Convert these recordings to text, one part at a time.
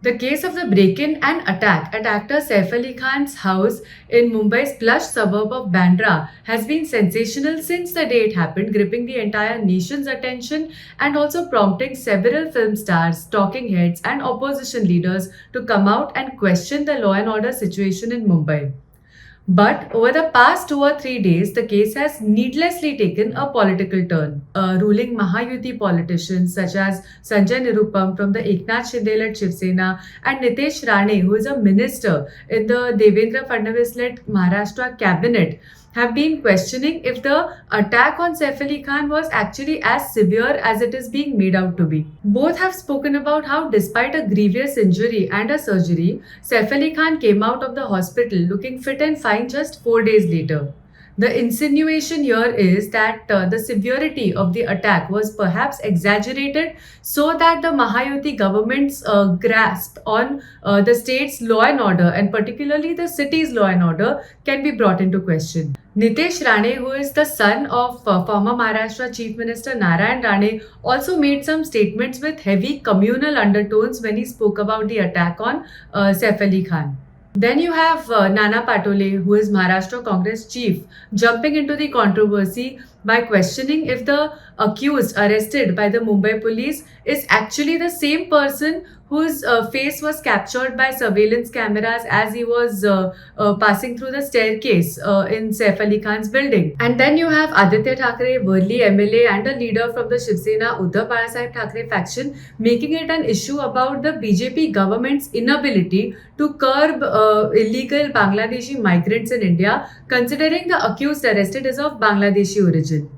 The case of the break-in and attack at actor Saif Ali Khan's house in Mumbai's plush suburb of Bandra has been sensational since the day it happened, gripping the entire nation's attention and also prompting several film stars, talking heads, and opposition leaders to come out and question the law and order situation in Mumbai. But over the past 2 or 3 days, the case has needlessly taken a political turn. Ruling Mahayuti politicians such as Sanjay Nirupam from the Eknath Shinde-led Shiv Sena and Nitesh Rane, who is a minister in the Devendra Fadnavis-led Maharashtra cabinet, have been questioning if the attack on Saif Ali Khan was actually as severe as it is being made out to be. Both have spoken about how, despite a grievous injury and a surgery, Saif Ali Khan came out of the hospital looking fit and fine just 4 days later. The insinuation here is that the severity of the attack was perhaps exaggerated so that the Mahayuti government's grasp on the state's law and order, and particularly the city's law and order, can be brought into question. Nitesh Rane, who is the son of former Maharashtra Chief Minister Narayan Rane, also made some statements with heavy communal undertones when he spoke about the attack on Saif Ali Khan. Then you have Nana Patole, who is Maharashtra Congress chief, jumping into the controversy by questioning if the accused arrested by the Mumbai police is actually the same person whose face was captured by surveillance cameras as he was passing through the staircase in Saif Ali Khan's building. And then you have Aditya Thackeray, Worli MLA and a leader from the Shiv Sena Uddhav Balasaheb Thackeray faction, making it an issue about the BJP government's inability to curb illegal Bangladeshi migrants in India, considering the accused arrested is of Bangladeshi origin.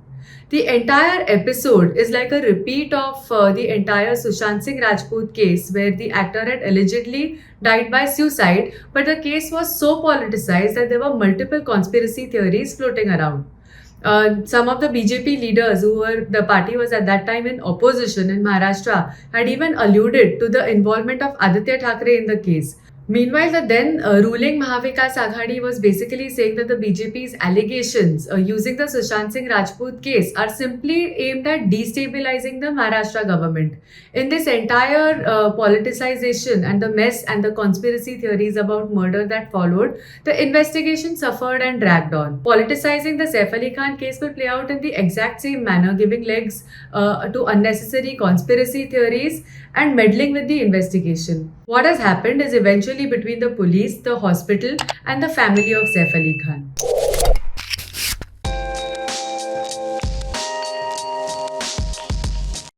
The entire episode is like a repeat of the entire Sushant Singh Rajput case, where the actor had allegedly died by suicide, but the case was so politicized that there were multiple conspiracy theories floating around. Some of the BJP leaders the party was at that time in opposition in Maharashtra had even alluded to the involvement of Aditya Thackeray in the case. Meanwhile, the then ruling Mahavikas Aghadi was basically saying that the BJP's allegations using the Sushant Singh Rajput case are simply aimed at destabilizing the Maharashtra government. In this entire politicization and the mess and the conspiracy theories about murder that followed, the investigation suffered and dragged on. Politicizing the Saif Ali Khan case will play out in the exact same manner, giving legs to unnecessary conspiracy theories and meddling with the investigation. What has happened is eventually between the police, the hospital, and the family of Saif Ali Khan.